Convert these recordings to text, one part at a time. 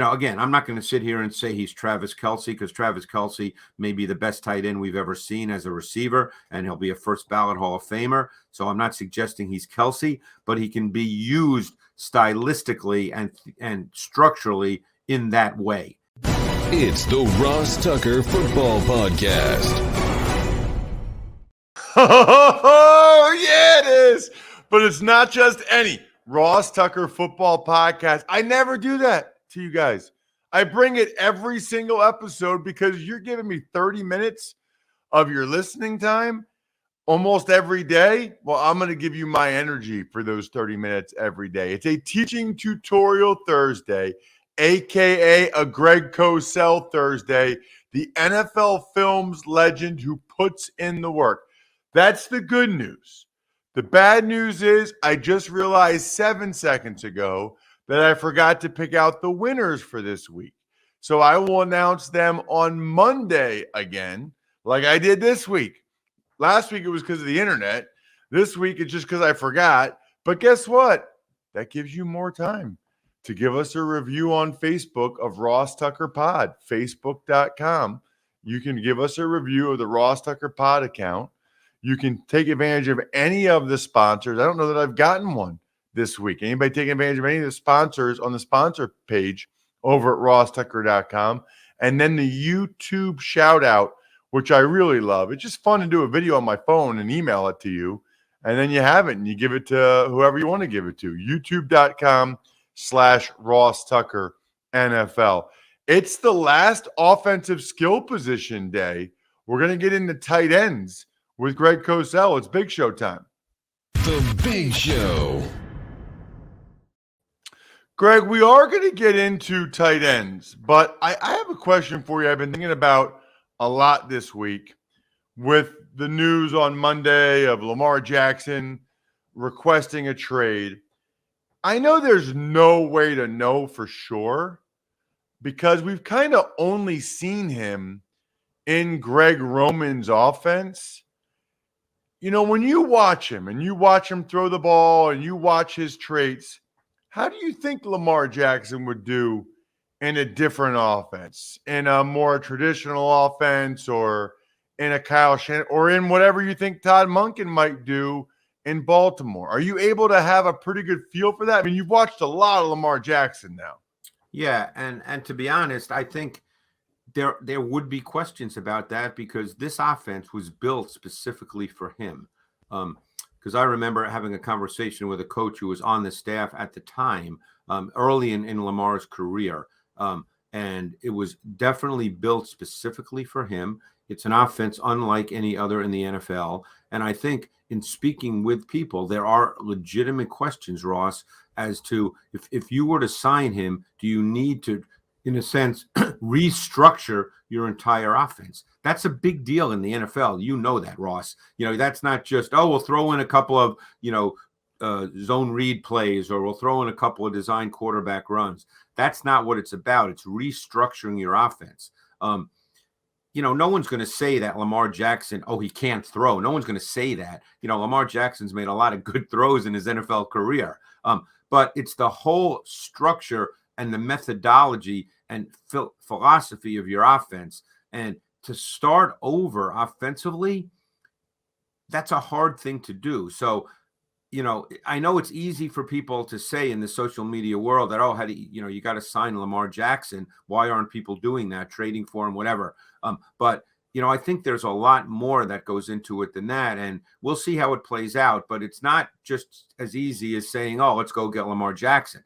again, I'm not going to sit here and say he's Travis Kelce, because Travis Kelce may be the best tight end we've ever seen as a receiver, and he'll be a first ballot Hall of Famer. So I'm not suggesting he's Kelce, but he can be used stylistically and structurally in that way. It's the Ross Tucker Football Podcast. Oh, yeah, it is. But it's not just any Ross Tucker Football Podcast. I never do that to you guys. I bring it every single episode because you're giving me 30 minutes of your listening time almost every day. Well, I'm going to give you my energy for those 30 minutes every day. It's a teaching tutorial Thursday, a.k.a. a Greg Cosell Thursday, the NFL Films legend who puts in the work. That's the good news. The bad news is I just realized 7 seconds ago that I forgot to pick out the winners for this week. So I will announce them on Monday again, like I did this week. Last week it was because of the internet. This week it's just because I forgot. But guess what? That gives you more time to give us a review on Facebook of Ross Tucker Pod, facebook.com. You can give us a review of the Ross Tucker Pod account. You can take advantage of any of the sponsors. I don't know that I've gotten one this week. Anybody taking advantage of any of the sponsors on the sponsor page over at rosstucker.com? And then the YouTube shout out, which I really love. It's just fun to do a video on my phone and email it to you. And then you have it and you give it to whoever you want to give it to. YouTube.com/Ross Tucker NFL. It's the last offensive skill position day. We're going to get into tight ends with Greg Cosell. It's Big Show time. The Big Show. Greg, we are going to get into tight ends, but I have a question for you. I've been thinking about a lot this week with the news on Monday of Lamar Jackson requesting a trade. I know there's no way to know for sure because we've kind of only seen him in Greg Roman's offense. You know, when you watch him and you watch him throw the ball and you watch his traits, how do you think Lamar Jackson would do in a different offense, in a more traditional offense, or in a Kyle Shanahan, or in whatever you think Todd Monken might do in Baltimore? Are you able to have a pretty good feel for that? I mean, you've watched a lot of Lamar Jackson now. Yeah, and to be honest, I think there would be questions about that because this offense was built specifically for him. Because I remember having a conversation with a coach who was on the staff at the time, early in Lamar's career. And it was definitely built specifically for him. It's an offense unlike any other in the NFL. And I think in speaking with people, there are legitimate questions, Ross, as to if you were to sign him, do you need to, in a sense, restructure your entire offense? That's a big deal in the NFL. You know that, Ross. You know, that's not just, we'll throw in a couple of, zone read plays, or we'll throw in a couple of design quarterback runs. That's not what it's about. It's restructuring your offense. No one's going to say that Lamar Jackson, he can't throw. No one's going to say that. Lamar Jackson's made a lot of good throws in his NFL career. But it's the whole structure and the methodology and philosophy of your offense. And to start over offensively, that's a hard thing to do. So, I know it's easy for people to say in the social media world that, how do you got to sign Lamar Jackson. Why aren't people doing that, trading for him, whatever? But I think there's a lot more that goes into it than that. And we'll see how it plays out. But it's not just as easy as saying, let's go get Lamar Jackson.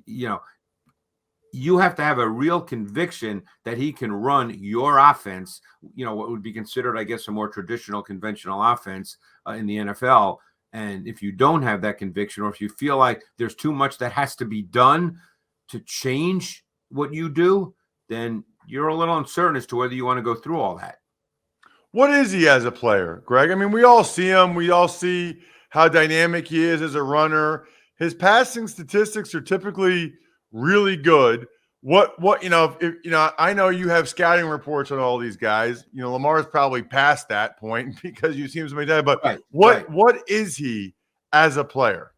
You have to have a real conviction that he can run your offense, what would be considered, I guess, a more traditional, conventional offense in the NFL. And if you don't have that conviction, or if you feel like there's too much that has to be done to change what you do, then you're a little uncertain as to whether you want to go through all that. What is he as a player, Greg? I mean, we all see him. We all see how dynamic he is as a runner. His passing statistics are typically really good. I know you have scouting reports on all these guys. Lamar's probably past that point because you see him so many times. But what is he as a player?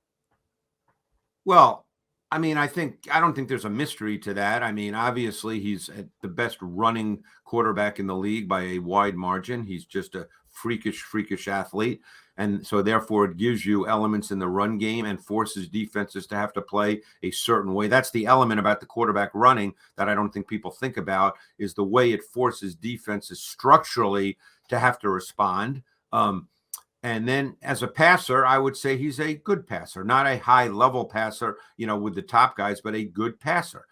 Well, I mean, I don't think there's a mystery to that. I mean, obviously he's the best running quarterback in the league by a wide margin. He's just a freakish athlete. And so therefore it gives you elements in the run game and forces defenses to have to play a certain way. That's the element about the quarterback running that I don't think people think about, is the way it forces defenses structurally to have to respond. And then as a passer, I would say he's a good passer, not a high level passer, with the top guys, but a good passer.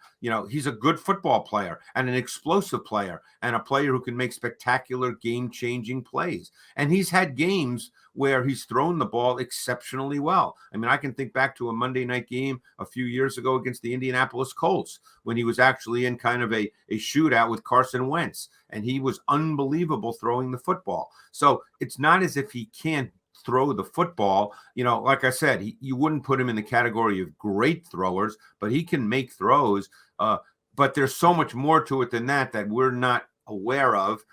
He's a good football player and an explosive player and a player who can make spectacular game changing plays. And he's had games where he's thrown the ball exceptionally well. I mean, I can think back to a Monday night game a few years ago against the Indianapolis Colts when he was actually in kind of a shootout with Carson Wentz, and he was unbelievable throwing the football. So it's not as if he can't throw the football. Like I said, you wouldn't put him in the category of great throwers, but he can make throws. But there's so much more to it than that we're not aware of.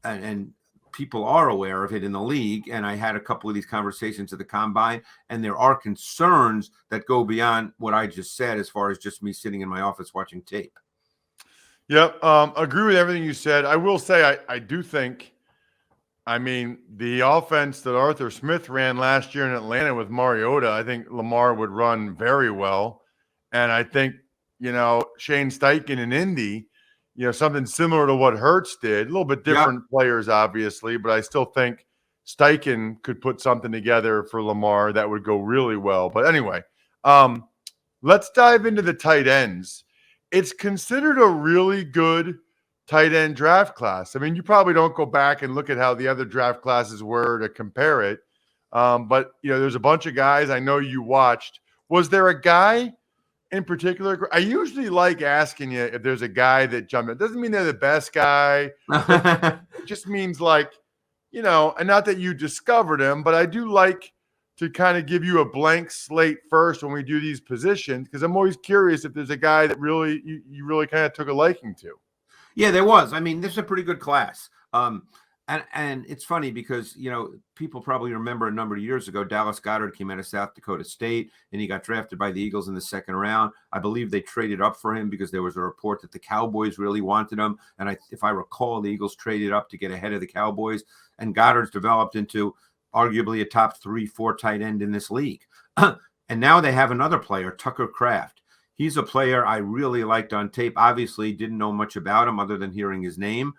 And people are aware of it in the league. And I had a couple of these conversations at the combine, and there are concerns that go beyond what I just said, as far as just me sitting in my office watching tape. Yep. Agree with everything you said. I will say, I do think, the offense that Arthur Smith ran last year in Atlanta with Mariota, I think Lamar would run very well. And I think, Shane Steichen in Indy, something similar to what Hurts did, a little bit different players, obviously, but I still think Steichen could put something together for Lamar that would go really well. But anyway, let's dive into the tight ends. It's considered a really good tight end draft class. I mean, you probably don't go back and look at how the other draft classes were to compare it. But, there's a bunch of guys I know you watched. Was there a guy in particular? I usually like asking you if there's a guy that jumped. It doesn't mean they're the best guy. It just means and not that you discovered him, but I do like to kind of give you a blank slate first when we do these positions, because I'm always curious if there's a guy that really you really kind of took a liking to. Yeah, there was. I mean, this is a pretty good class. And it's funny because, people probably remember a number of years ago, Dallas Goedert came out of South Dakota State, and he got drafted by the Eagles in the second round. I believe they traded up for him because there was a report that the Cowboys really wanted him. And if I recall, the Eagles traded up to get ahead of the Cowboys, and Goddard's developed into arguably a top 3-4 tight end in this league. And now they have another player, Tucker Kraft. He's a player I really liked on tape. Obviously, didn't know much about him other than hearing his name.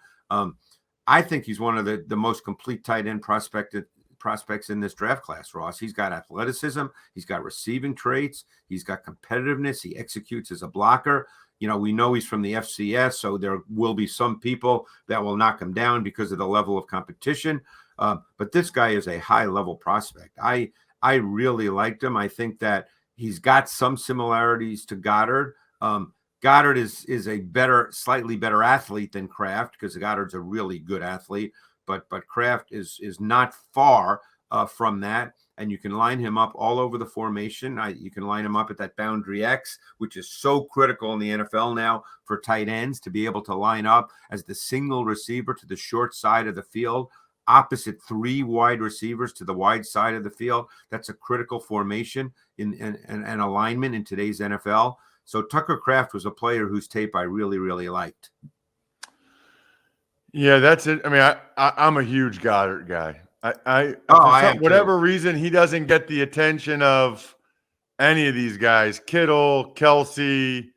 I think he's one of the most complete tight end prospects in this draft class, Ross. He's got athleticism. He's got receiving traits. He's got competitiveness. He executes as a blocker. We know he's from the FCS, so there will be some people that will knock him down because of the level of competition. But this guy is a high-level prospect. I really liked him. I think that he's got some similarities to Goddard. Goddard is a slightly better athlete than Kraft, because Goddard's a really good athlete, but Kraft is not far from that. And you can line him up all over the formation. You can line him up at that boundary X, which is so critical in the NFL now for tight ends to be able to line up as the single receiver to the short side of the field, opposite 3 wide receivers to the wide side of the field. That's a critical formation in alignment in today's NFL. So Tucker Kraft was a player whose tape I really, really liked. Yeah, that's it. I mean, I'm a huge Goddard guy. Whatever reason, he doesn't get the attention of any of these guys, Kittle, Kelsey,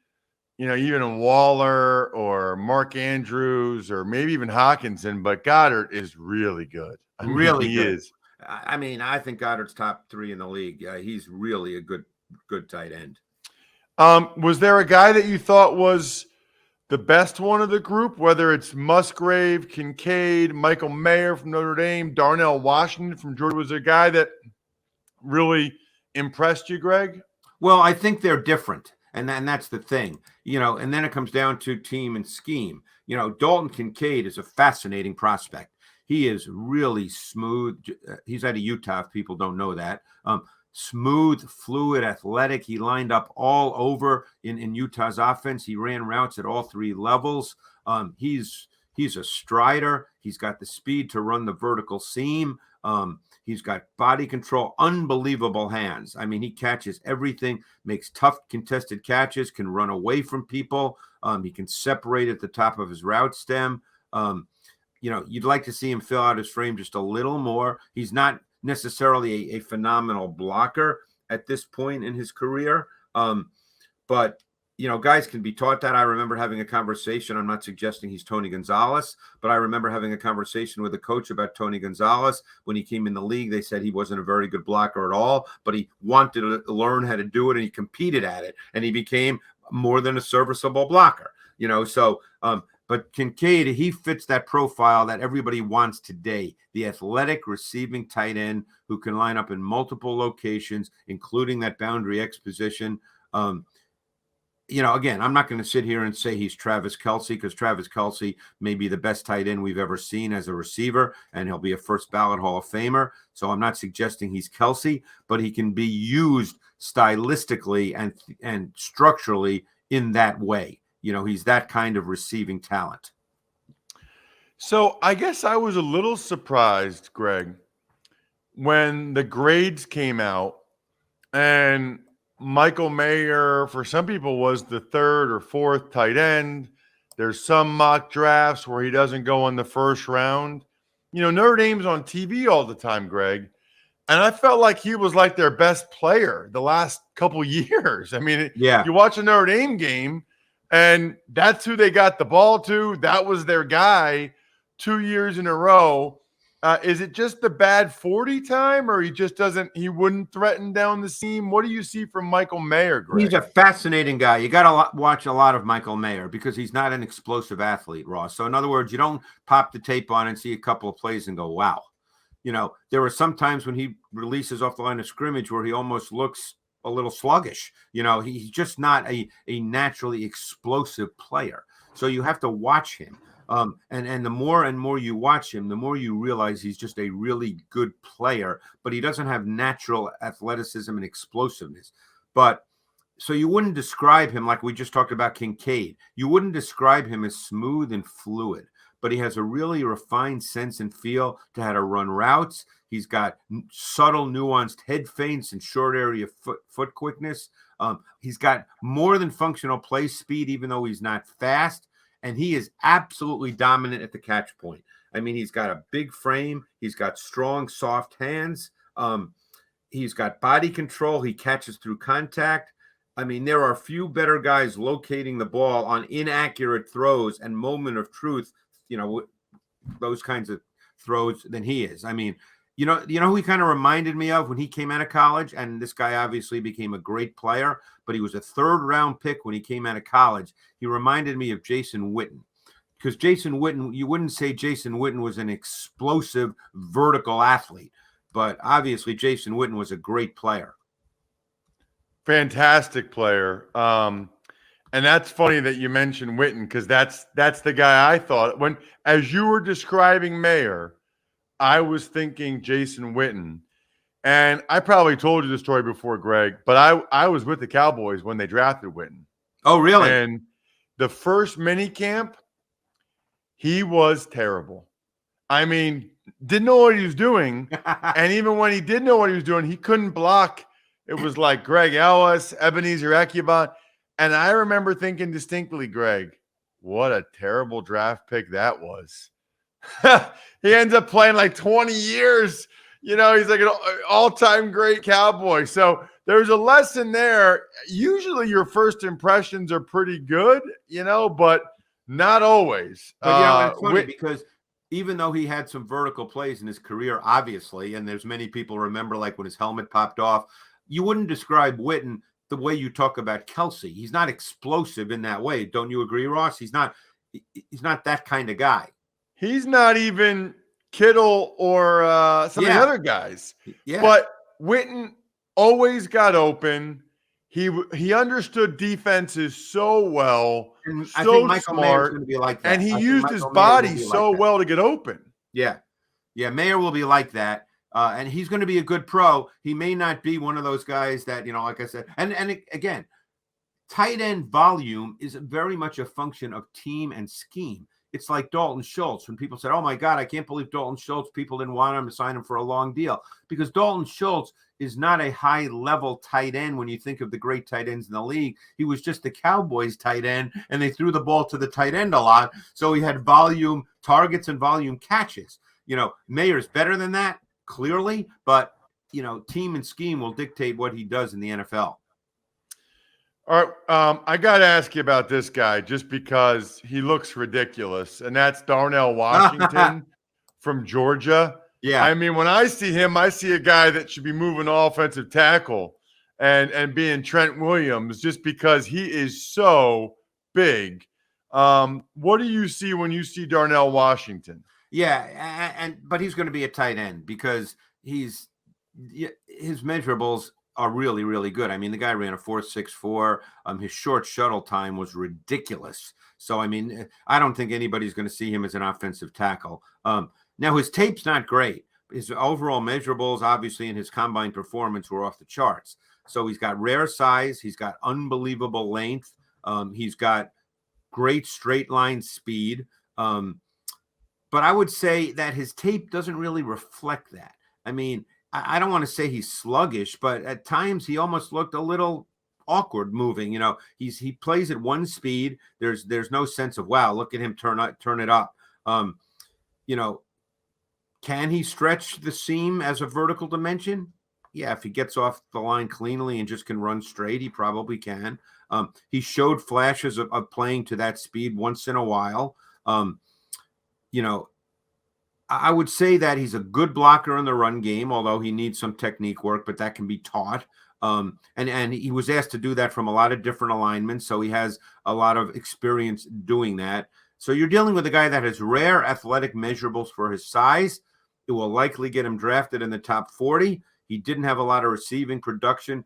even Waller or Mark Andrews or maybe even Hawkinson, but Goddard is really good. He is. I mean, I think Goddard's top 3 in the league. He's really a good tight end. Was there a guy that you thought was the best one of the group, whether it's Musgrave, Kincaid, Michael Mayer from Notre Dame, Darnell Washington from Georgia? Was there a guy that really impressed you, Greg? Well, I think they're different. And that's the thing, and then it comes down to team and scheme. Dalton Kincaid is a fascinating prospect. He is really smooth. He's out of Utah, if people don't know that. Smooth, fluid, athletic. He lined up all over in Utah's offense. He ran routes at all 3 levels. He's a strider. He's got the speed to run the vertical seam. He's got body control, unbelievable hands. I mean, he catches everything, makes tough contested catches, can run away from people. He can separate at the top of his route stem. You'd like to see him fill out his frame just a little more. He's not necessarily a phenomenal blocker at this point in his career. But guys can be taught that. I remember having a conversation. I'm not suggesting he's Tony Gonzalez, but I remember having a conversation with a coach about Tony Gonzalez. When he came in the league, they said he wasn't a very good blocker at all, but he wanted to learn how to do it, and he competed at it, and he became more than a serviceable blocker. But Kincaid, he fits that profile that everybody wants today, the athletic receiving tight end who can line up in multiple locations, including that boundary X position. Again, I'm not going to sit here and say he's Travis Kelce, because Travis Kelce may be the best tight end we've ever seen as a receiver, and he'll be a first ballot Hall of Famer. So I'm not suggesting he's Kelce, but he can be used stylistically and structurally in that way. He's that kind of receiving talent. So I guess I was a little surprised, Greg, when the grades came out and Michael Mayer, for some people, was the third or fourth tight end. There's some mock drafts where he doesn't go in the first round. Notre Dame's on TV all the time, Greg. And I felt like he was like their best player the last couple years. I mean, yeah. You watch a Notre Dame game, and that's who they got the ball to. That was their guy 2 years in a row. Is it just the bad 40 time, or he wouldn't threaten down the seam? What do you see from Michael Mayer, Greg? He's a fascinating guy. You got to watch a lot of Michael Mayer because he's not an explosive athlete, Ross. So in other words, you don't pop the tape on and see a couple of plays and go, wow. There are some times when he releases off the line of scrimmage where he almost looks a little sluggish. He's just not a naturally explosive player. So you have to watch him. And the more and more you watch him, the more you realize he's just a really good player, but he doesn't have natural athleticism and explosiveness. But so you wouldn't describe him like we just talked about Kincaid. You wouldn't describe him as smooth and fluid, but he has a really refined sense and feel to how to run routes. He's got subtle, nuanced head feints and short area foot quickness. He's got more than functional play speed, even though he's not fast. And he is absolutely dominant at the catch point. I mean, he's got a big frame. He's got strong, soft hands. He's got body control. He catches through contact. I mean, there are few better guys locating the ball on inaccurate throws and moment of truth, those kinds of throws than he is. I mean, who he kind of reminded me of when he came out of college, and this guy obviously became a great player, but he was a third-round pick when he came out of college. He reminded me of Jason Witten, because Jason Witten, you wouldn't say Jason Witten was an explosive vertical athlete, but obviously Jason Witten was a great player. Fantastic player. And that's funny that you mentioned Witten, because that's the guy I thought when, as you were describing Mayer, I was thinking Jason Witten. And I probably told you the story before, Greg, but I was with the Cowboys when they drafted Witten. Oh, really? And the first mini camp, he was terrible. I mean, didn't know what he was doing. And even when he did know what he was doing, he couldn't block. It was like Greg Ellis, Ebenezer Ekubon. And I remember thinking distinctly, Greg, what a terrible draft pick that was. He ends up playing like 20 years. He's like an all-time great Cowboy. So there's a lesson there. Usually your first impressions are pretty good, but not always. But it's funny because even though he had some vertical plays in his career, obviously, and there's many people remember like when his helmet popped off, you wouldn't describe Witten the way you talk about Kelce. He's not explosive in that way. Don't you agree, Ross? He's not that kind of guy. He's not even Kittle or some of the other guys. Yeah. But Witten always got open. He understood defenses so well, and so I think Michael Mayer's smart, going to be like that. and he used his body so well to get open. Yeah, Mayer will be like that, and he's going to be a good pro. He may not be one of those guys that like I said, and again, tight end volume is very much a function of team and scheme. it's like Dalton Schultz. When people said, oh my God, I can't believe Dalton Schultz, people didn't want him to sign him for a long deal, because Dalton Schultz is not a high level tight end. When you think of the great tight ends in the league, he was just the Cowboys tight end, and they threw the ball to the tight end a lot. So he had volume targets and volume catches. Mayer's better than that, clearly, but team and scheme will dictate what he does in the NFL. All right, I got to ask you about this guy just because he looks ridiculous, and that's Darnell Washington from Georgia. Yeah. I mean, when I see him, I see a guy that should be moving offensive tackle and being Trent Williams, just because he is so big. What do you see when you see Darnell Washington? Yeah, but he's going to be a tight end because his measurables are really, really good. I mean, the guy ran a 4.64. His short shuttle time was ridiculous. So, I mean, I don't think anybody's going to see him as an offensive tackle. Now, his tape's not great. His overall measurables, obviously, in his combine performance were off the charts. So he's got rare size. He's got unbelievable length. He's got great straight line speed. But I would say that his tape doesn't really reflect that. I mean, I don't want to say he's sluggish, but at times he almost looked a little awkward moving. He plays at one speed. There's no sense of, wow, look at him turn it up. Can he stretch the seam as a vertical dimension? Yeah, if he gets off the line cleanly and just can run straight, he probably can. He showed flashes of playing to that speed once in a while. I would say that he's a good blocker in the run game, although he needs some technique work, but that can be taught. And he was asked to do that from a lot of different alignments, so he has a lot of experience doing that. So you're dealing with a guy that has rare athletic measurables for his size. It will likely get him drafted in the top 40. He didn't have a lot of receiving production.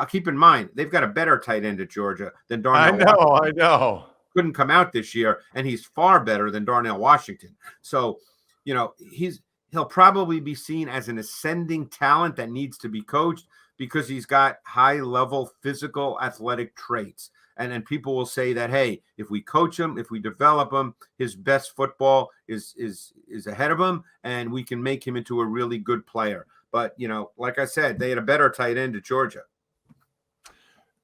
Keep in mind, they've got a better tight end at Georgia than Darnell. I know. Couldn't come out this year, and he's far better than Darnell Washington. So, he'll probably be seen as an ascending talent that needs to be coached because he's got high-level physical athletic traits. And then people will say that, hey, if we coach him, if we develop him, his best football is ahead of him, and we can make him into a really good player. But, like I said, they had a better tight end at Georgia.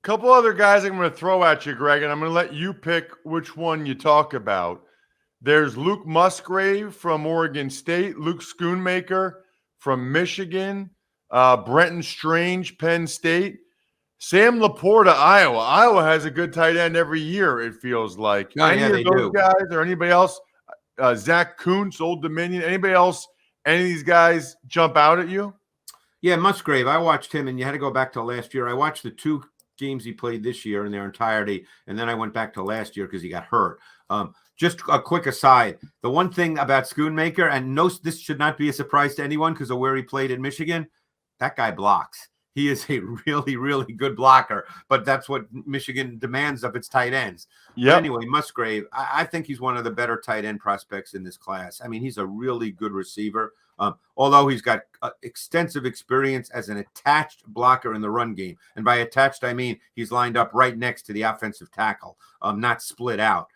Couple other guys I'm going to throw at you, Greg, and I'm going to let you pick which one you talk about. There's Luke Musgrave from Oregon State, Luke Schoonmaker from Michigan, Brenton Strange, Penn State, Sam Laporta, Iowa. Iowa has a good tight end every year, it feels like. Any of those guys or anybody else? Zach Kuntz, Old Dominion, anybody else? Any of these guys jump out at you? Yeah, Musgrave. I watched him, and you had to go back to last year. I watched the 2 games he played this year in their entirety, and then I went back to last year because he got hurt. Just a quick aside, the one thing about Schoonmaker, and this should not be a surprise to anyone because of where he played in Michigan, that guy blocks. He is a really, really good blocker, but that's what Michigan demands of its tight ends. Yeah. Anyway, Musgrave, I think he's one of the better tight end prospects in this class. I mean, he's a really good receiver, although he's got extensive experience as an attached blocker in the run game. And by attached, I mean he's lined up right next to the offensive tackle, not split out.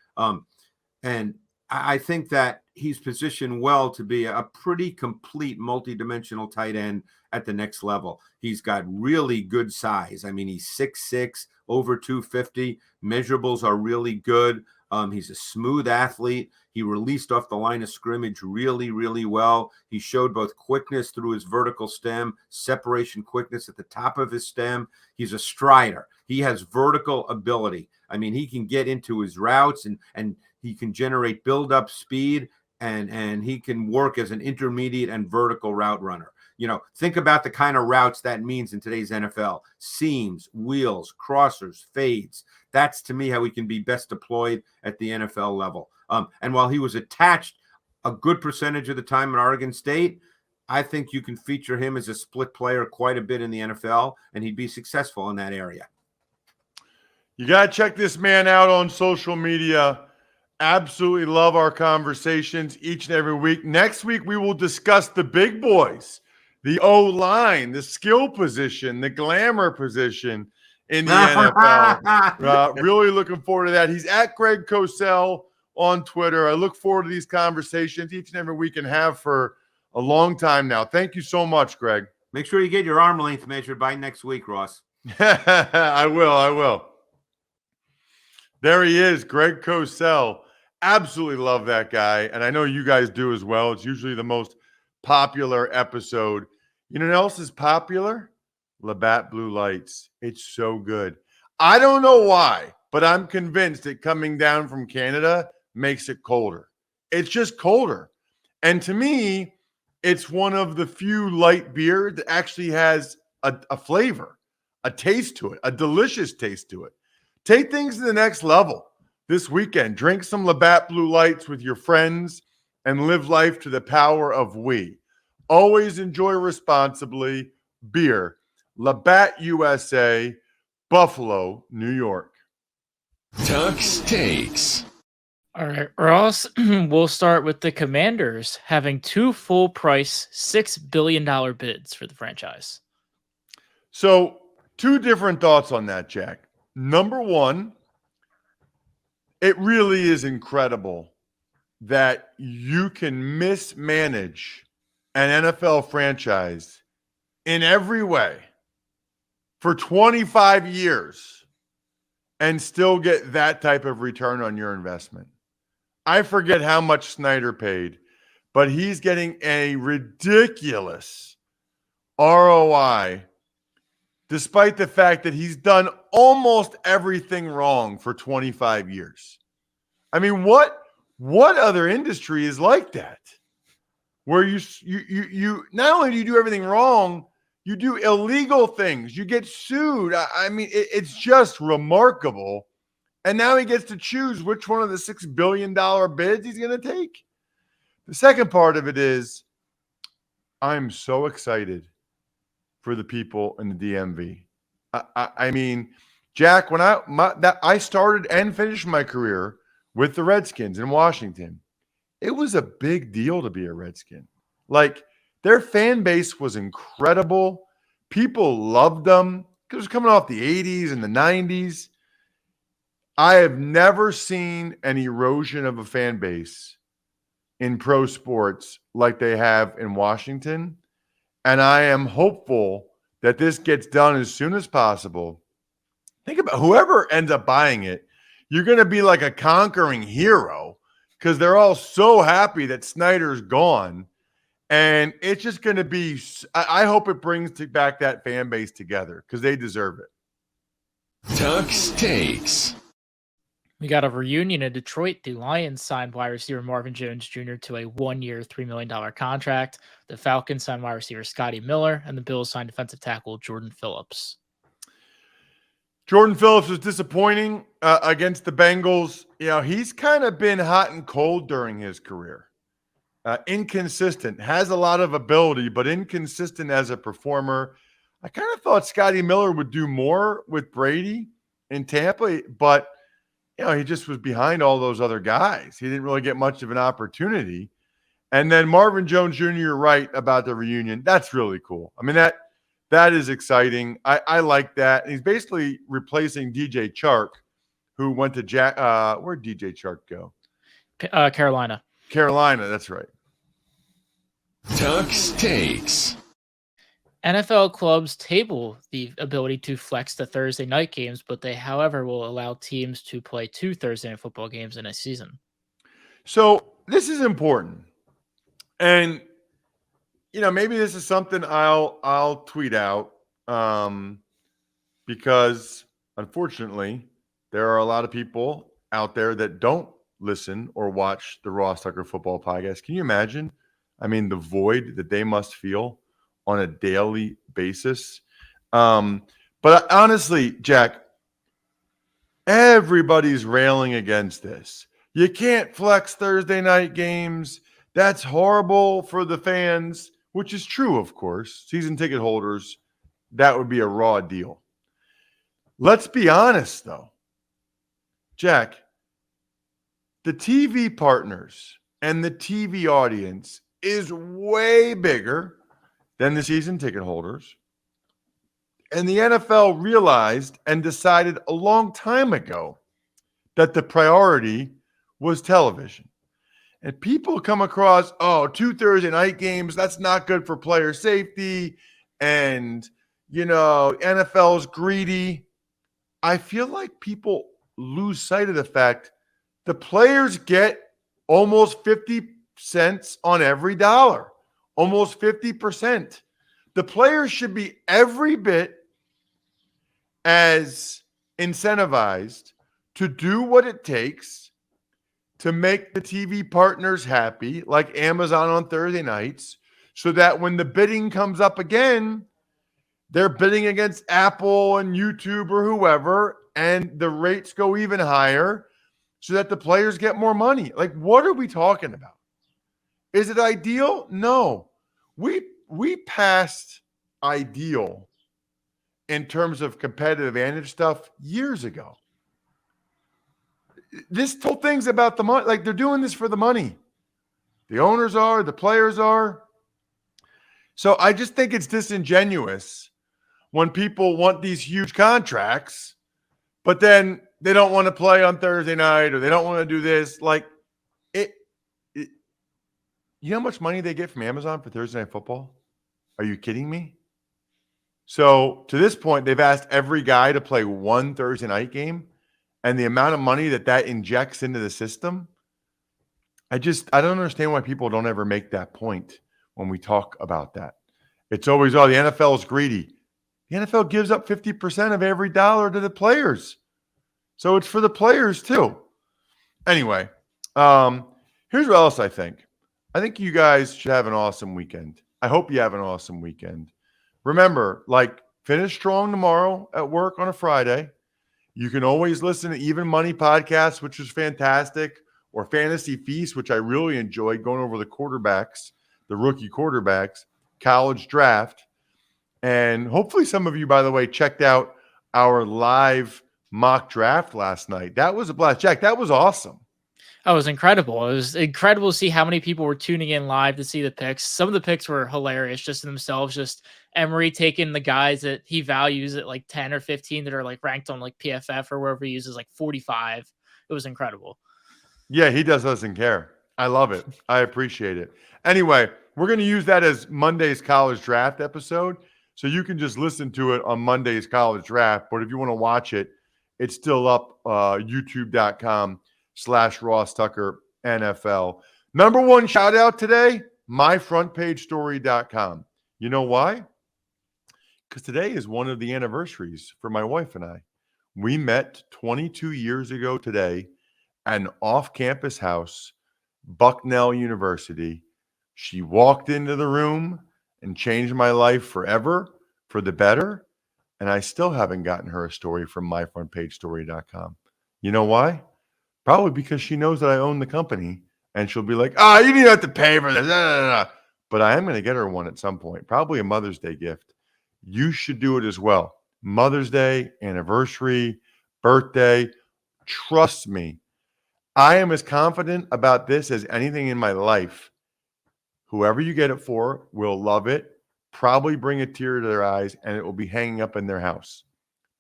And I think that he's positioned well to be a pretty complete multidimensional tight end at the next level. He's got really good size. I mean, he's 6'6", over 250. Measurables are really good. He's a smooth athlete. He released off the line of scrimmage really, really well. He showed both quickness through his vertical stem, separation quickness at the top of his stem. He's a strider. He has vertical ability. I mean, he can get into his routes and he can generate build-up speed, and he can work as an intermediate and vertical route runner. Think about the kind of routes that means in today's NFL. Seams, wheels, crossers, fades. That's, to me, how he can be best deployed at the NFL level. And while he was attached a good percentage of the time in Oregon State, I think you can feature him as a split player quite a bit in the NFL, and he'd be successful in that area. You got to check this man out on social media. Absolutely love our conversations each and every week. Next week, we will discuss the big boys, the O-line, the skill position, the glamour position in the NFL. Really looking forward to that. He's at Greg Cosell on Twitter. I look forward to these conversations each and every week and have for a long time now. Thank you so much, Greg. Make sure you get your arm length measured by next week, Ross. I will. There he is, Greg Cosell. Absolutely love that guy. And I know you guys do as well. It's usually the most popular episode. You know what else is popular? Labatt Blue Lights. It's so good. I don't know why, but I'm convinced that coming down from Canada makes it colder. It's just colder. And to me, it's one of the few light beer that actually has a flavor, a taste to it, a delicious taste to it. Take things to the next level this weekend. Drink some Labatt Blue Lights with your friends and live life to the power of we. Always enjoy responsibly. Beer. Labatt USA, Buffalo, New York. Tuck's Takes. All right, Ross, we'll start with the Commanders having 2 full-price $6 billion bids for the franchise. So, 2 different thoughts on that, Jack. Number one, it really is incredible that you can mismanage an NFL franchise in every way for 25 years and still get that type of return on your investment. I forget how much Snyder paid, but he's getting a ridiculous ROI despite the fact that he's done almost everything wrong for 25 years. I mean, what other industry is like that? Where you not only do you do everything wrong, you do illegal things. You get sued. I mean, it's just remarkable. And now he gets to choose which one of the $6 billion bids he's going to take. The second part of it is I'm so excited for the people in the DMV. I mean, Jack, when I started and finished my career with the Redskins in Washington, it was a big deal to be a Redskin. Like, their fan base was incredible. People loved them because it was coming off the 80s and the 90s. I have never seen an erosion of a fan base in pro sports like they have in Washington. And I am hopeful that this gets done as soon as possible. Think about whoever ends up buying it, you're going to be like a conquering hero because they're all so happy that Snyder's gone. And it's just going to be, I hope it brings back that fan base together because they deserve it. Tuck's Takes. We got a reunion in Detroit. The Lions signed wide receiver Marvin Jones Jr. to a 1-year, $3 million contract. The Falcons signed wide receiver Scotty Miller, and the Bills signed defensive tackle Jordan Phillips. Jordan Phillips was disappointing against the Bengals. You know, he's kind of been hot and cold during his career. Inconsistent, has a lot of ability, but inconsistent as a performer. I kind of thought Scotty Miller would do more with Brady in Tampa, but you know, he just was behind all those other guys. He didn't really get much of an opportunity. And then Marvin Jones Jr., you're right about the reunion. That's really cool. I mean, that is exciting. I like that. And he's basically replacing DJ Chark, who went to where'd DJ Chark go? Carolina. Carolina, that's right. Tuck's Takes. NFL clubs table the ability to flex the Thursday night games, but they, however, will allow teams to play 2 Thursday night football games in a season. So this is important. And, you know, maybe this is something I'll tweet out because, unfortunately, there are a lot of people out there that don't listen or watch the Ross Tucker Football Podcast. Can you imagine? I mean, the void that they must feel on a daily basis. But honestly, Jack, everybody's railing against this. You can't flex Thursday night games. That's horrible for the fans, which is true, of course. Season ticket holders, that would be a raw deal. Let's be honest, though. Jack, the TV partners and the TV audience is way bigger than the season ticket holders. And the NFL realized and decided a long time ago that the priority was television. And people come across, 2 Thursday night games, that's not good for player safety. And, NFL's greedy. I feel like people lose sight of the fact the players get almost 50 cents on every dollar, almost 50%. The players should be every bit as incentivized to do what it takes to make the TV partners happy, like Amazon on Thursday nights, so that when the bidding comes up again, they're bidding against Apple and YouTube or whoever, and the rates go even higher so that the players get more money. Like, what are we talking about? Is it ideal? No. We passed ideal in terms of competitive advantage stuff years ago. This whole thing's about the money. Like, they're doing this for the money. The owners are, the players are. So I just think it's disingenuous when people want these huge contracts, but then they don't want to play on Thursday night or they don't want to do this. Like, you know how much money they get from Amazon for Thursday Night Football? Are you kidding me? So to this point, they've asked every guy to play one Thursday night game. And the amount of money that injects into the system, I don't understand why people don't ever make that point when we talk about that. It's always, the NFL is greedy. The NFL gives up 50% of every dollar to the players. So it's for the players too. Anyway, here's what else I think. I think you guys should have an awesome weekend. I hope you have an awesome weekend. Remember, finish strong tomorrow at work on a Friday. You can always listen to Even Money podcast, which is fantastic, or Fantasy Feast, which I really enjoyed, going over the quarterbacks, the rookie quarterbacks, college draft. And hopefully some of you, by the way, checked out our live mock draft last night. That was a blast. Jack, that was awesome. That was incredible. It was incredible to see how many people were tuning in live to see the picks. Some of the picks were hilarious just in themselves. Just Emery taking the guys that he values at 10 or 15 that are ranked on PFF or wherever he uses 45. It was incredible. Yeah, he doesn't care. I love it. I appreciate it. Anyway, we're going to use that as Monday's college draft episode. So you can just listen to it on Monday's college draft. But if you want to watch it, it's still up youtube.com/Ross Tucker NFL. Number one shout out today, myfrontpagestory.com. You know why? Because today is one of the anniversaries for my wife and I. We met 22 years ago today at an off-campus house, Bucknell University. She walked into the room and changed my life forever for the better. And I still haven't gotten her a story from myfrontpagestory.com. You know why? Probably because she knows that I own the company and she'll be like, you didn't have to pay for this. But I am going to get her one at some point, probably a Mother's Day gift. You should do it as well. Mother's Day, anniversary, birthday. Trust me, I am as confident about this as anything in my life. Whoever you get it for will love it, probably bring a tear to their eyes, and it will be hanging up in their house.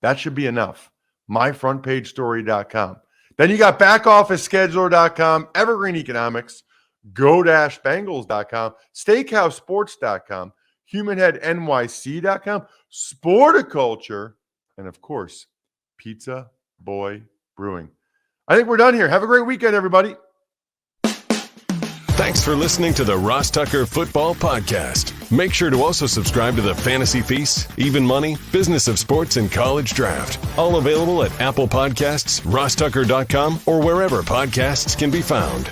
That should be enough. myfrontpagestory.com. Then you got backofficescheduler.com, Evergreen Economics, go-bangles.com, steakhousesports.com, humanheadnyc.com, Sporticulture, and of course, Pizza Boy Brewing. I think we're done here. Have a great weekend, everybody. Thanks for listening to the Ross Tucker Football Podcast. Make sure to also subscribe to the Fantasy Feast, Even Money, Business of Sports, and College Draft. All available at Apple Podcasts, rosstucker.com, or wherever podcasts can be found.